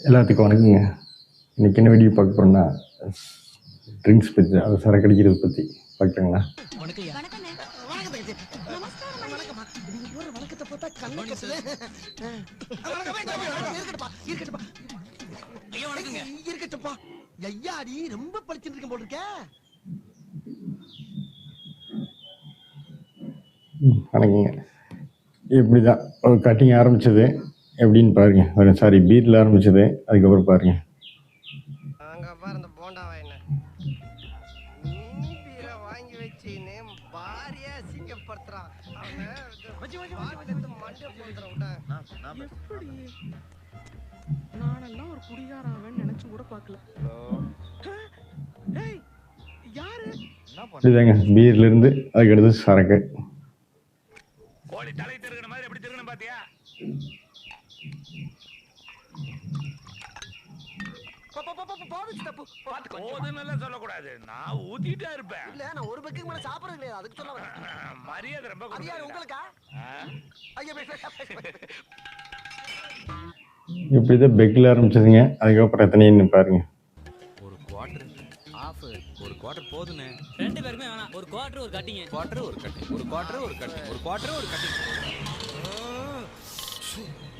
எல்லாத்துக்கும் வணக்கங்க. இன்றைக்கி என்ன வீடியோ பார்க்க போகிறோம்னா ட்ரிங்க்ஸ் பற்றி, அது சரக்கு அடிக்கிறது பற்றி பார்க்கலாங்களா? ரொம்ப படிச்சுட்டு இருக்க போல இருக்க. வணக்கங்க. இப்படி தான் ஒரு கட்டிங் ஆரம்பித்தது எப்படின்னு பாருங்கள். சாரி, பீரில் ஆரம்பித்தது. அதுக்கப்புறம் பாருங்கள். வாங்கி வச்சுன்னு பாரியா சிங்கப்படுத்துறான். நானெல்லாம் ஒரு குடிகாரன் நினைச்சு கூட பார்க்கல. இதுதாங்க பீர்லேருந்து அதுக்கடுத்து சரக்கு. கோழி தலை திருகின மாதிரி எப்படி திருகணும் பாத்தியா? சொல்லக்கூடாது. நான் ஊத்திட்டே இருப்பேன். இல்ல, நான் ஒரு பக்கெட் மேல சாப்பிடுறது இல்லையா, அதுக்கு சொல்ல வரேன். மரியாதை ரொம்ப உங்களுக்கா? இப்படிதான் பெக்கில் ஆரம்பிச்சதுங்க. அதுக்கப்புறம் எத்தனைன்னு பாருங்க. ஒரு குவார்டர் ஆஃப், ஒரு குவார்டர் போதுனே. ரெண்டு பேருமே வேணாம். ஒரு குவார்டர் ஒரு கட்டிங், குவார்டர் ஒரு கட்டிங், ஒரு குவார்டர் ஒரு கட்டிங், ஒரு குவார்டர் ஒரு கட்டிங்.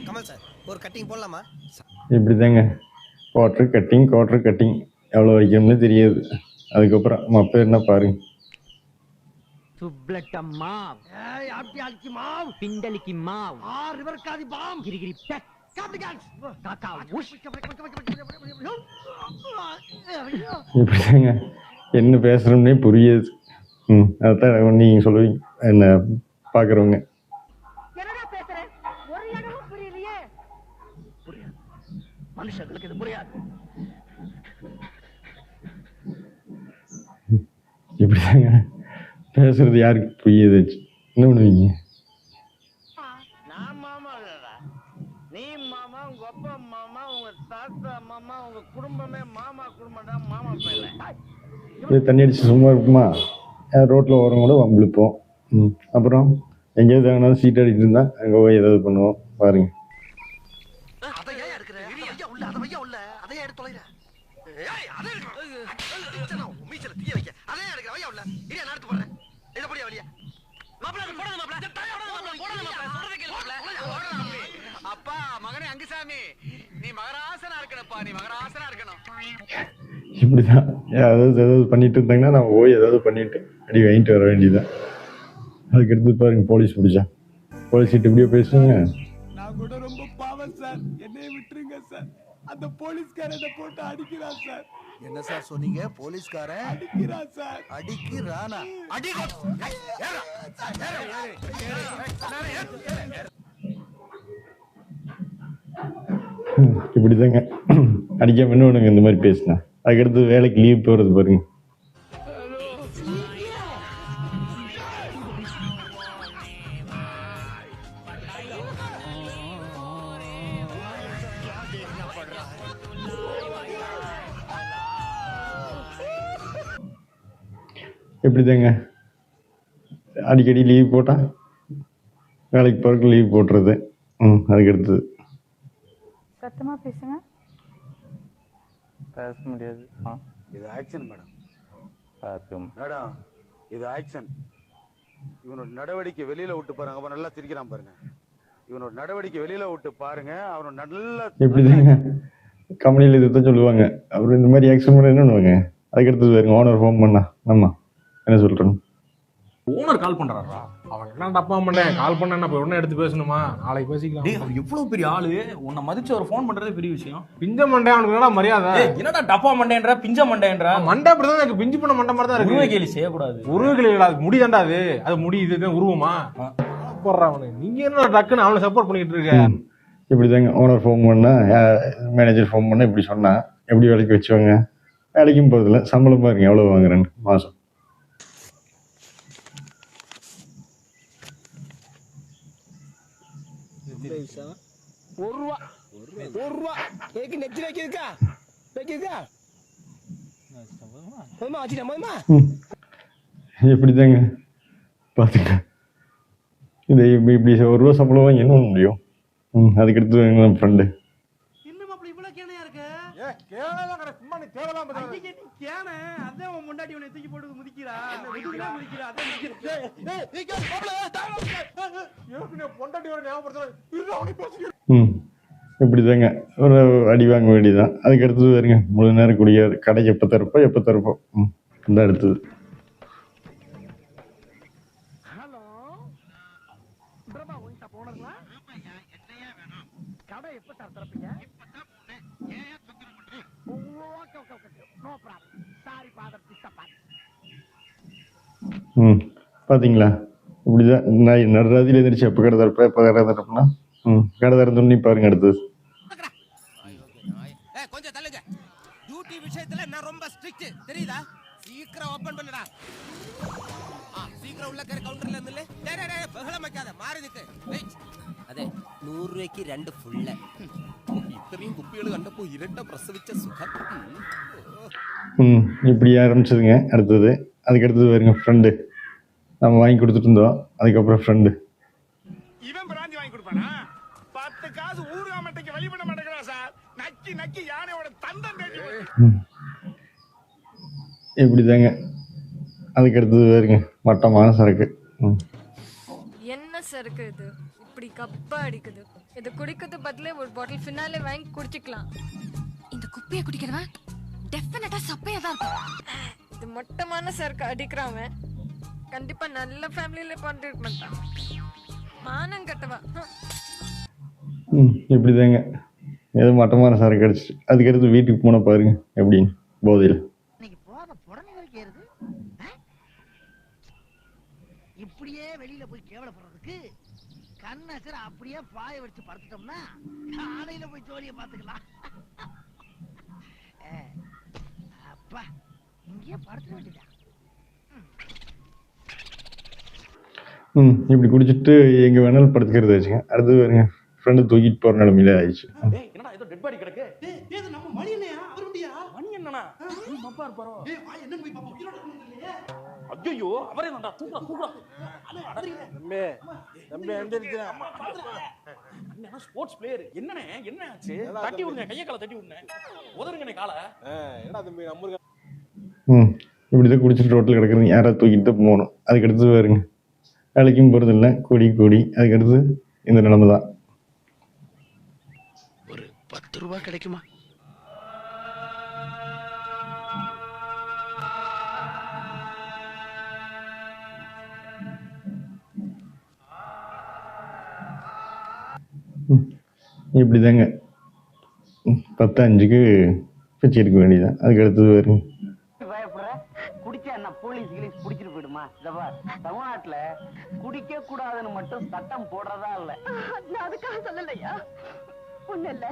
கமல் சார், ஒரு கட்டிங் போடலாமா? இப்படிதாங்க குவார்டர் கட்டிங் எவ்வளோ வைக்கணும்னு தெரியாது. அதுக்கப்புறம் மப்ப என்ன பாருங்க. சுப்லட்ட Mau, ஆப்பியாலிக்கு Mau, பிண்டலிக்கு Mau, ரிவர்காதி bomb, Gregory bed, காக்கா உஷ். இப்படிதாங்க என்ன பேசுகிறோம்னே புரியாது. அதான் நீங்கள் சொல்லுவீங்க என்ன பார்க்குறவங்க. என்னடா பேசுறேன், ஒரு இடமும் புரியலையே. புரியாது, மனுஷங்களுக்கு இது புரியாது. இப்படிதாங்க பேசுறது யாருக்கு புரியுது? என்ன பண்ணுவீங்க? நான் மாமா இல்லடா, நீ மாமா, உங்க அப்பா மாமா, உங்க தாத்தா மாமா, உங்க குடும்பமே மாமா குடும்பம் தான். மாமா பேர்ல இப்படி தண்ணி அடிச்சு சும்மா இருக்குமா? ரோட்டில் ஓரம் கூட வம்பிழுப்போம். அப்புறம் எங்கேயாவது வாங்கினாலும் சீட் அடிக்கிட்டு இருந்தால் அங்கே போய் ஏதாவது பண்ணுவோம் பாருங்க. அப்பா மகனே அங்குசாமி, நீ மகராசனா இருக்கணும்ப்பா, நீ மகராசனா இருக்கணும். இப்படிதான் ஏதாவது பண்ணிட்டு இருந்தாங்கன்னா நம்ம போய் ஏதாவது பண்ணிட்டு அடி வாங்கிட்டு வர வேண்டியதுதான். அதுக்கடுத்து பாருங்க, போலீஸ் பிடிச்சா போலீஸ் கிட்ட இப்படியோ பேசுவாங்க. நான் கூட ரொம்ப பாவம் சார், என்னைய விட்டுருங்க சார். அந்த போலீஸ்காரனை போட்டு அடிக்கிறான் சார். என்ன சார் சொன்னீங்க? போலீஸ்காரன் அடிக்கிறான் சார். அடிக்கிறானா? இப்படிதாங்க அடிக்காம என்ன பண்ணுங்க இந்த மாதிரி பேசினா. அதுக்கடுத்து வேலைக்கு லீவ் போகிறது பாருங்க. எப்படிதாங்க அடிக்கடி லீவ் போட்டால் வேலைக்கு போகிறதுக்கு லீவ் போட்டுறது. அதுக்கடுத்தது சத்தமாக பேசுங்க. பேச முடியாது. இது ஆக்ஷன் மேடம். மேடம், இது ஆக்ஷன். இவனோட நடவடிக்கை வெளியில விட்டு பாருங்க. அவன் நல்லா சிரிக்கிறான் பாருங்க. இவனோட நடவடிக்கை வெளியில விட்டு பாருங்க. அவனோட நல்லா எப்படிதாங்க கம்பெனியில் இதுதான் சொல்லுவாங்க. அப்புறம் இந்த மாதிரி ஆக்ஷன் பண்ண என்ன பண்ணுவாங்க? அதுக்கடுத்தது பாருங்க, ஓனர் ஃபோன் பண்ணா நம்ம என்ன சொல்கிறோம்? ஓனர் கால் பண்றாரா? அவன் என்ன டப்பா பண்ணேன், கால் பண்ண என்ன உடனே எடுத்து பேசணுமா? நாளைக்கு பேசிக்கலாம். அவன் எவ்வளவு பெரிய ஆளு, உன்னை மதிச்சு ஒரு ஃபோன் பண்றதே பெரிய விஷயம். பிஞ்ச மண்டே அவனுக்கு என்னடா மரியாதை? என்னடா டப்பா மண்டேன்றா, பிஞ்ச மண்டேன்றா? மண்டை அப்படிதான் எனக்கு பிஞ்சு பண்ண மண்டை மாதிரி தான் இருக்கு. உருவ கேலி செய்யக்கூடாது. உருவ கேலி அது முடிதாண்டா. அது முடி, இதுதான் உருவமா போடுறா அவனு. நீங்க என்ன டக்குன்னு அவனை சப்போர்ட் பண்ணிட்டு இருக்க? இப்படிதாங்க ஓனர் ஃபோன் பண்ணா, மேனேஜர் ஃபோன் பண்ணா இப்படி சொன்னா எப்படி வேலைக்கு வச்சுவாங்க? வேலைக்கும் போகிறதில்ல, சம்பளம் பாருங்க எவ்வளோ வாங்குறேன்னு மாதம். எப்படிதாங்க பார்த்துக்க. இது இப்படி ₹1 சம்பளம் வாங்கி என்ன பண்ண முடியும்? அதுக்கடுத்து எங்கள் ஃப்ரெண்டு என்ன மாப்பிள்ள இவ்வளவு கேனையா கேவலம் கடை சும்மா நீ தேவலாம் ஐயே, நீ கேன அதான் உன் முன்னாடி உன்னை தூக்கி போட்டு முதிக்கிறா முதிக்கிறா அதான் ஏற்கனவே பொண்டாட்டி ஒரு ஞாபகப்படுத்த இப்படிதாங்க ஒரு அடி வாங்க வேண்டியதுதான். அதுக்கு அடுத்தது வருங்க முழு நேரம் குடிக்காது. கடை எப்போ திறப்போம். இந்த அடுத்தது ஹலோ பிரபா ஒயின் ஷாப் ஓனருங்களா? கடை எப்ப சார் திறப்பீங்க? Okay okay okay no problem. Sorry father disturb. பார்த்தீங்களா இப்படிதான் நான் நடுராதியில் எழுந்திரிச்சு எப்போ கடை திறப்பேன்னா கடை திறந்தோன்னே பாருங்க அடுத்தது. கொஞ்சம் தள்ளுங்க. டியூட்டி விஷயத்துல நான் ரொம்ப ஸ்ட்ரிக்ட் தெரியுதா? சீக்கிரம் ஓபன் பண்ணுடா. சீக்கிரம் உள்ள கவுண்டர்ல இருந்துல. டேய் பகல வைக்காத மாறிதுக்கு. வெயிட். അതെ 100 രൂപയ്ക്ക് 2 ഫുള്ള്. ഇത്രയും കുപ്പികൾ കണ്ടപ്പോൾ ഇരട്ട പ്രസവിച്ച സുഖം. இப்படி ஆரம்பிச்சதுங்க. அடுத்தது அதுக்கு அடுத்தது வருங்க ஃப்ரெண்டு. நம்ம வாங்கி கொடுத்துட்டு இருந்தோம். அதுக்கப்புறம் ஃப்ரெண்டு இவன் பிராந்தி வாங்கி கொடுப்பானா? 10 காசு ஊருகா மட்டைக்கு வழி பண்ண மாட்டேங்கிறான் சார். நக்கி யானையோட தந்தம் தேடி இப்படிதாங்க. அதுக்கு அடுத்தது வருங்க மட்டமான சரக்கு. என்ன சரக்கு இது இப்படி கப்பா அடிக்குது? இது குடிக்கிறது பதிலே ஒரு பாட்டில் ஃபினாலே வாங்கி குடிச்சுக்கலாம். இந்த குப்பியை குடிக்கிறவன் டெஃபினட்டா சப்பையா தான் இருக்கும். இது மட்டமான சரக்கு அடிக்கிறவன் கண்டிப்பா நல்ல ஃபேமிலியில பிறந்திருக்க மாட்டான். மானம் கட்டவா. இப்படிதாங்க ஏதோ மட்டமான சரக்கு அடிச்சிட்டு அதுக்கு அடுத்து வீட்டுக்கு போன பாருங்க எப்படின்னு போதையில். இன்னைக்கு போத புடனே வரைக்கும் ஏறுது. இப்படியே வெளியில போய் கேவலப்படுறதுக்கு கண்ணசர அப்படியே பாய வச்சு படுத்துட்டோம்னா காலையில போய் ஜோலியை பார்த்துக்கலாம். அப்பா இங்கேயே படுத்துட வேண்டியதா. இப்படி குடிச்சிட்டு எங்கே வேணாலும் படுத்துக்கிறது ஆச்சுங்க. அடுத்து வருங்க ஃப்ரெண்டு தூக்கிட்டு போகிற நிலமையில ஆயிடுச்சு. என்னடா ஏதோ டெட் பாடி கிடக்கு. டேய் நம்ம மணி என்னையா அவருடையா? மணி என்னன்னா மப்பா இருப்பாரோ? டேய் வா என்ன போய் பாப்போம். உயிரோட இல்லையே. ஐயோ அவரே தான்டா. தூக்குடா. தம்பி எந்திரிச்சா அண்ணா ஸ்போர்ட்ஸ் பிளேயர். என்னண்ணே என்ன ஆச்சு? தட்டி விடுங்க கைய கால தட்டி விடுங்க. உதறுங்கண்ணே கால. என்னடா தம்பி நம்ம இப்படிதான் குடிச்சிட்டு ரோட்டில் கிடக்குறீங்க. யாராவது தூக்கிட்டு தான் போகணும். அதுக்கு அடுத்தது வருங்க வேலைக்கும் போகிறது இல்லை. கூடி அதுக்கடுத்து இந்த நிலைமை தான். ஒரு 10 ரூபாய் கிடைக்குமா? இப்படிதாங்க 10:05க்கு பிச்சு எடுக்க வேண்டியதான். அதுக்கு அடுத்தது வருங்க பயப்படுற குடிச்சா என்ன போலீஸ் புடிச்சிட்டு போயிடுமா? தமிழ்நாட்டுல குடிக்க கூடாதுன்னு மட்டும் சட்டம் போடுறதா இல்ல. நான் அதுக்காக சொல்லலையா? ஒண்ணு இல்ல,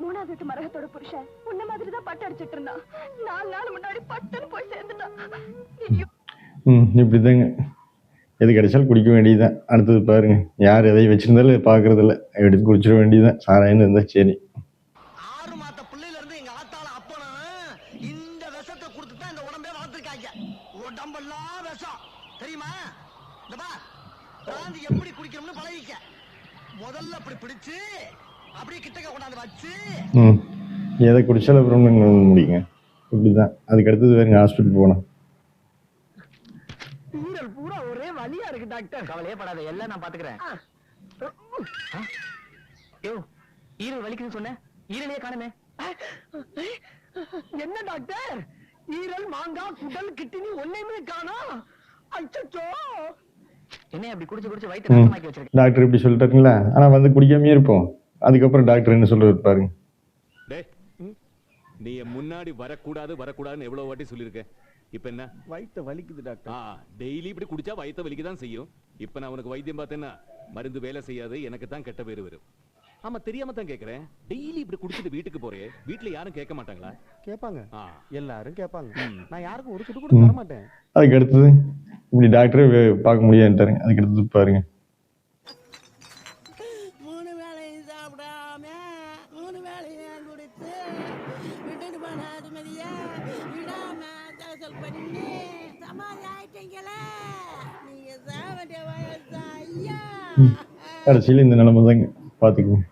3வது வீட்டு மரகத்தோட புருஷன் உன்ன மாதிரி தான் பட்டு அடிச்சிட்டு இருந்தான். 4 நாள் முன்னாடி பட்டுன்னு போய் சேர்ந்துட்டான். இப்படிதாங்க எது கிடைச்சாலும் குடிக்க வேண்டியதுதான். அடுத்தது பாருங்க யார் எதையும் வச்சிருந்தாலும் பார்க்கறது இல்லை. எடுத்து குடிச்சிட வேண்டியதுதான். சாராயன்னு இருந்தா சரி. 6 மாத பிள்ளையில இருந்து எங்க ஆத்தால அப்பனும் இந்த விஷத்தை கொடுத்து தான் இந்த உடம்பே வளர்த்துருக்காங்க. உடம்பெல்லாம் விஷம் தெரியுமா? இந்த பா பிராந்தி எப்படி குடிக்கணும்னு பழகிக்க. முதல்ல அப்படி பிடிச்சு அப்படியே கிட்டக்க கொண்டாந்து வச்சு எதை குடிச்சாலும் அப்புறம் முடியுங்க. இப்படிதான். அதுக்கு அடுத்தது வேறுங்க ஹாஸ்பிட்டல் போனோம். ஈரல் பூரா ஒரே வலியா இருக்கு டாக்டர். கவலையே படாத, எல்லாம் நான் பாத்துக்கிறேன். ஈரல் வலிக்குன்னு சொன்ன, ஈரலையே காணுமே. என்ன டாக்டர் ஈரல் மாங்காய் குடல் கிட்னி ஒண்ணுமே காணோம். அச்சச்சோ என்ன அப்படி குடிச்சு வயிற்று நாசமாக்கி வச்சிருக்கேன். டாக்டர் இப்படி சொல்லிட்டாருங்களா? ஆனா வந்து குடிக்காமே இருப்போம். அதுக்கப்புறம் டாக்டர் என்ன சொல்றாரு பாருங்க. நீ முன்னாடி வரக்கூடாதுன்னு எவ்வளவு வாட்டி சொல்லியிருக்கேன். இப்ப என்ன வயித்த வலிக்குது டாக்டர். டெய்லி இப்படி குடிச்சா வயித்த வலிக்கதான் செய்யும். இப்ப நான் உனக்கு வைத்தியம் பார்த்தேன்னா மருந்து வேலை செய்யாது. எனக்கு தான் கெட்ட பேரு வரும். ஆமா தெரியாம தான் கேக்குறேன். டெய்லி இப்படி குடிச்சிட்டு வீட்டுக்கு போறேன். வீட்டுல யாரும் கேட்க மாட்டாங்களா? கேட்பாங்க, எல்லாரும் கேட்பாங்க. நான் யாருக்கும் ஒரு சுட்டு கூட தர மாட்டேன். அதுக்கு அடுத்தது இப்படி டாக்டரே பார்க்க முடியாதுட்டாருங்க. அதுக்கு அடுத்தது பாருங்க 3 வேளையும் சாப்பிடாம 3 வேளையும் குடித்து விட்டுட்டு போன அதுமதியா விடாம தாசல் பண்ணி சமாதி ஆயிட்டீங்களே. நீங்க சாவண்டிய வயசா ஐயா. கடைசியில் இந்த நிலைமை தாங்க பார்த்துக்குங்க.